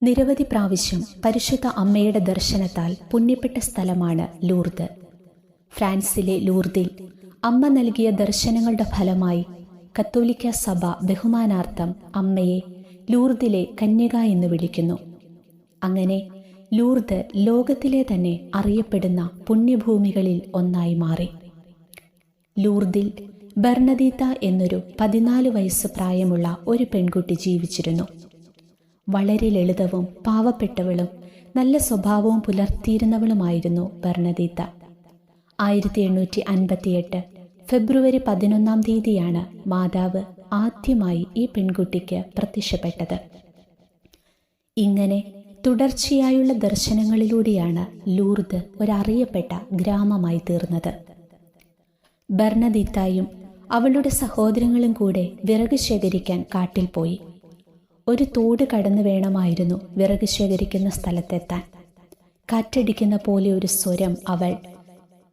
നിരവധി പ്രാവശ്യം പരിശുദ്ധ അമ്മയുടെ ദർശനത്താൽ പുണ്യപ്പെട്ട സ്ഥലമാണ് ലൂർദ്. ഫ്രാൻസിലെ ലൂർദിൽ അമ്മ നൽകിയ ദർശനങ്ങളുടെ ഫലമായി കത്തോലിക്ക സഭ ബഹുമാനാർത്ഥം അമ്മയെ ലൂർദിലെ കന്യക എന്ന് വിളിക്കുന്നു. അങ്ങനെ ലൂർദ് ലോകത്തിലെ തന്നെ അറിയപ്പെടുന്ന പുണ്യഭൂമികളിൽ ഒന്നായി മാറി. ലൂർദിൽ ബർണദീത്ത എന്നൊരു 14 വയസ്സ് പ്രായമുള്ള ഒരു പെൺകുട്ടി ജീവിച്ചിരുന്നു. വളരെ ലളിതവും പാവപ്പെട്ടവളും നല്ല സ്വഭാവവും പുലർത്തിയിരുന്നവളുമായിരുന്നു ബർണദീത്ത. 1858 ഫെബ്രുവരി 11 തീയതിയാണ് മാതാവ് ആദ്യമായി ഈ പെൺകുട്ടിക്ക് പ്രത്യക്ഷപ്പെട്ടത്. ഇങ്ങനെ തുടർച്ചയായുള്ള ദർശനങ്ങളിലൂടെയാണ് ലൂർദ് ഒരറിയപ്പെട്ട ഗ്രാമമായി തീർന്നത്. ബർണദീത്തായും അവളുടെ സഹോദരങ്ങളും കൂടെ വിറക് ശേഖരിക്കാൻ കാട്ടിൽ പോയി. ഒരു തോട് കടന്നു വേണമായിരുന്നു വിറക് ശേഖരിക്കുന്ന സ്ഥലത്തെത്താൻ. കാറ്റടിക്കുന്ന പോലെ ഒരു സ്വരം അവൾ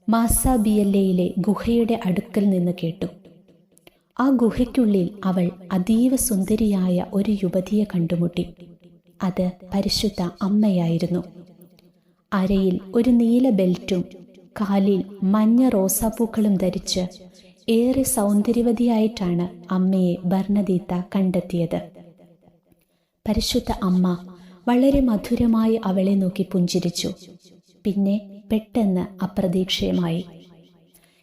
മാസാബിയല്ലയിലെ ഗുഹയുടെ അടുക്കൽ നിന്ന് കേട്ടു. ആ ഗുഹയ്ക്കുള്ളിൽ അവൾ അതീവ സുന്ദരിയായ ഒരു യുവതിയെ കണ്ടുമുട്ടി. അത് പരിശുദ്ധ അമ്മയായിരുന്നു. അരയിൽ ഒരു നീല ബെൽറ്റും കാലിൽ മഞ്ഞ റോസാപ്പൂക്കളും ധരിച്ച് ഏറെ സൗന്ദര്യവതിയായിട്ടാണ് അമ്മയെ ബർണദീത്ത കണ്ടെത്തിയത്. പരിശുദ്ധ അമ്മ വളരെ മധുരമായി അവളെ നോക്കി പുഞ്ചിരിച്ചു. പിന്നെ പെട്ടെന്ന് അപ്രതീക്ഷിതമായി.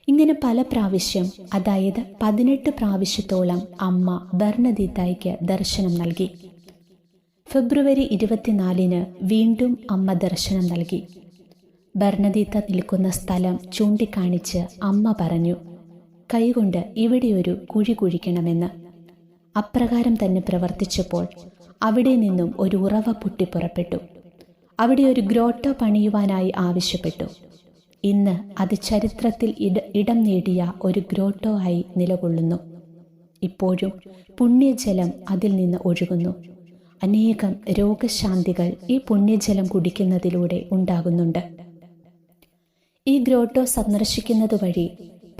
ഇങ്ങനെ പല പ്രാവശ്യം, അതായത് 18 പ്രാവശ്യത്തോളം അമ്മ ബർണദീത്തായ്ക്ക് ദർശനം നൽകി. ഫെബ്രുവരി 24 വീണ്ടും അമ്മ ദർശനം നൽകി. ബർണദീത്ത നിൽക്കുന്ന സ്ഥലം ചൂണ്ടിക്കാണിച്ച് അമ്മ പറഞ്ഞു, കൈകൊണ്ട് ഇവിടെ ഒരു കുഴി കുഴിക്കണമെന്ന്. അപ്രകാരം തന്നെ പ്രവർത്തിച്ചപ്പോൾ അവിടെ നിന്നും ഒരു ഉറവ പൊട്ടിപ്പുറപ്പെട്ടു. അവിടെ ഒരു ഗ്രോട്ടോ പണിയുവാനായി ആവശ്യപ്പെട്ടു. ഇന്ന് അത് ചരിത്രത്തിൽ ഇടം നേടിയ ഒരു ഗ്രോട്ടോ ആയി നിലകൊള്ളുന്നു. ഇപ്പോഴും പുണ്യജലം അതിൽ നിന്ന് ഒഴുകുന്നു. അനേകം രോഗശാന്തികൾ ഈ പുണ്യജലം കുടിക്കുന്നതിലൂടെ ഉണ്ടാകുന്നുണ്ട്. ഈ ഗ്രോട്ടോ സന്ദർശിക്കുന്നത് വഴി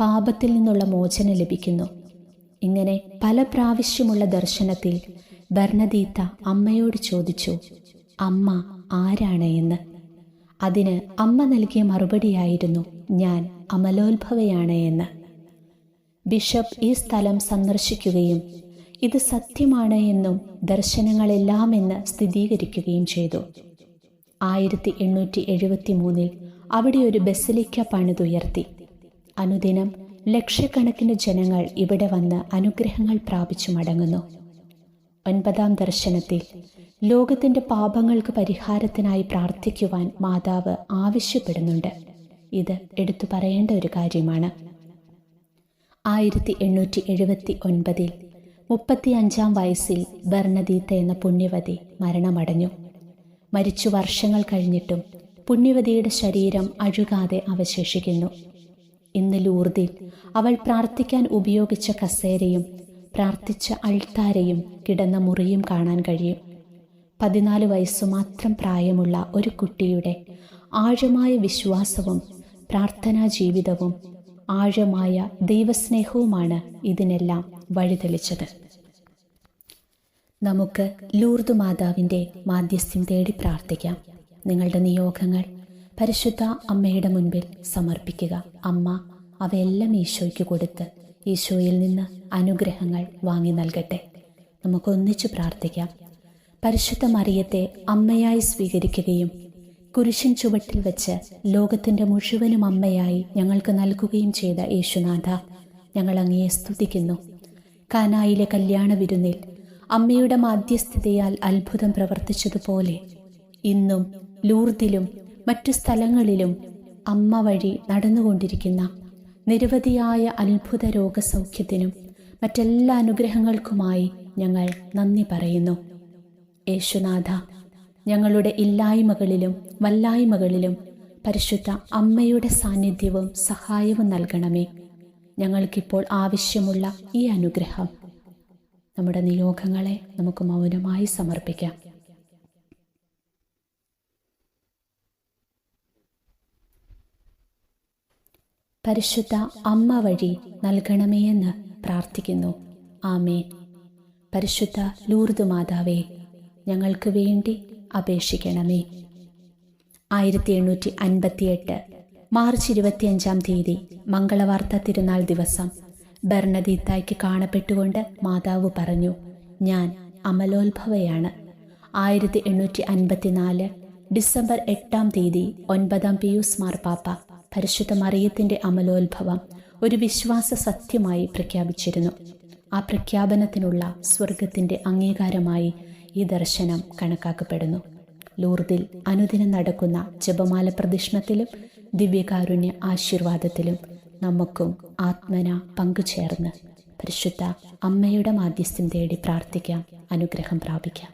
പാപത്തിൽ നിന്നുള്ള മോചനം ലഭിക്കുന്നു. ഇങ്ങനെ പല പ്രാവശ്യമുള്ള ദർശനത്തിൽ ബർണദീത്ത അമ്മയോട് ചോദിച്ചു, അമ്മ ആരാണ് എന്ന്. അതിന് അമ്മ നൽകിയ മറുപടിയായിരുന്നു, ഞാൻ അമലോത്ഭവയാണ് എന്ന്. ബിഷപ്പ് ഈ സ്ഥലം സന്ദർശിക്കുകയും ഇത് സത്യമാണ് എന്നും ദർശനങ്ങളെല്ലാം എന്ന് സ്ഥിരീകരിക്കുകയും ചെയ്തു. 1873 അവിടെ ഒരു ബസിലിക്ക പണിതുയർത്തി. അനുദിനം ലക്ഷക്കണക്കിന് ജനങ്ങൾ ഇവിടെ വന്ന് അനുഗ്രഹങ്ങൾ പ്രാപിച്ചു മടങ്ങുന്നു. 9ാം ദർശനത്തിൽ ലോകത്തിൻ്റെ പാപങ്ങൾക്ക് പരിഹാരത്തിനായി പ്രാർത്ഥിക്കുവാൻ മാതാവ് ആവശ്യപ്പെടുന്നുണ്ട്. ഇത് എടുത്തു പറയേണ്ട ഒരു കാര്യമാണ്. 1879 35-ാം വയസ്സിൽ ബർണദീത്ത എന്ന പുണ്യവതി മരണമടഞ്ഞു. മരിച്ചു വർഷങ്ങൾ കഴിഞ്ഞിട്ടും പുണ്യവതിയുടെ ശരീരം അഴുകാതെ അവശേഷിക്കുന്നു. ഇന്ന് ലൂർദിൽ അവൾ പ്രാർത്ഥിക്കാൻ ഉപയോഗിച്ച കസേരയും പ്രാർത്ഥിച്ച അൾത്താരയും കിടന്ന മുറിയും കാണാൻ കഴിയും. 14 വയസ്സു മാത്രം പ്രായമുള്ള ഒരു കുട്ടിയുടെ ആഴമായ വിശ്വാസവും പ്രാർത്ഥനാ ജീവിതവും ആഴമായ ദൈവസ്നേഹവുമാണ് ഇതിനെല്ലാം വഴിതെളിച്ചത്. നമുക്ക് ലൂർദ് മാതാവിൻ്റെ മാധ്യസ്ഥ്യം തേടി പ്രാർത്ഥിക്കാം. നിങ്ങളുടെ നിയോഗങ്ങൾ പരിശുദ്ധ അമ്മയുടെ മുൻപിൽ സമർപ്പിക്കുക. അമ്മ അവയെല്ലാം ഈശോയ്ക്ക് കൊടുത്ത് ഈശോയിൽ നിന്ന് അനുഗ്രഹങ്ങൾ വാങ്ങി നൽകട്ടെ. നമുക്കൊന്നിച്ചു പ്രാർത്ഥിക്കാം. പരിശുദ്ധ മറിയത്തെ അമ്മയായി സ്വീകരിക്കുകയും കുരിശിൻ ചുവട്ടിൽ വെച്ച് ലോകത്തിൻ്റെ മുഴുവനും അമ്മയായി ഞങ്ങൾക്ക് നൽകുകയും ചെയ്ത യേശുനാഥ, ഞങ്ങൾ അങ്ങയെ സ്തുതിക്കുന്നു. കാനായിലെ കല്യാണ വിരുന്നിൽ അമ്മയുടെ മാധ്യസ്ഥതയാൽ അത്ഭുതം പ്രവർത്തിച്ചതുപോലെ ഇന്നും ലൂർദിലും മറ്റു സ്ഥലങ്ങളിലും അമ്മ വഴി നടന്നുകൊണ്ടിരിക്കുന്ന നിരവധിയായ അത്ഭുത രോഗസൗഖ്യത്തിനും മറ്റെല്ലാ അനുഗ്രഹങ്ങൾക്കുമായി ഞങ്ങൾ നന്ദി പറയുന്നു. യേശുനാഥ, ഞങ്ങളുടെ ഇല്ലായ്മകളിലും വല്ലായ്മകളിലും പരിശുദ്ധ അമ്മയുടെ സാന്നിധ്യവും സഹായവും നൽകണമേ. ഞങ്ങൾക്കിപ്പോൾ ആവശ്യമുള്ള ഈ അനുഗ്രഹം, നമ്മുടെ നിയോഗങ്ങളെ നമുക്ക് മൗനമായി സമർപ്പിക്കാം. പരിശുദ്ധ അമ്മ വഴി നൽകണമേ എന്ന് പ്രാർത്ഥിക്കുന്നു. ആമേൻ. പരിശുദ്ധ ലൂർദ് മാതാവേ, ഞങ്ങൾക്ക് വേണ്ടി അപേക്ഷിക്കണമേ. 1858 മാർച്ച് 25 മംഗളവാർത്ത തിരുനാൾ ദിവസം ബർണദീത്തായ്ക്ക് കാണപ്പെട്ടുകൊണ്ട് മാതാവ് പറഞ്ഞു, ഞാൻ അമലോത്ഭവയാണ്. 1854 ഡിസംബർ 8 9 പിയൂസ് മാർപ്പാപ്പ പരിശുദ്ധ മറിയത്തിൻ്റെ അമലോത്ഭവം ഒരു വിശ്വാസ സത്യമായി പ്രഖ്യാപിച്ചിരുന്നു. ആ പ്രഖ്യാപനത്തിനുള്ള സ്വർഗത്തിൻ്റെ അംഗീകാരമായി ഈ ദർശനം കണക്കാക്കപ്പെടുന്നു. ലൂർദിൽ അനുദിനം നടക്കുന്ന ജപമാല പ്രദക്ഷിണത്തിലും ദിവ്യകാരുണ്യ ആശീർവാദത്തിലും നമുക്കും ആത്മന പങ്കുചേർന്ന് പരിശുദ്ധ അമ്മയുടെ മാധ്യസ്ഥ്യം തേടി പ്രാർത്ഥിക്കാം, അനുഗ്രഹം പ്രാപിക്കാം.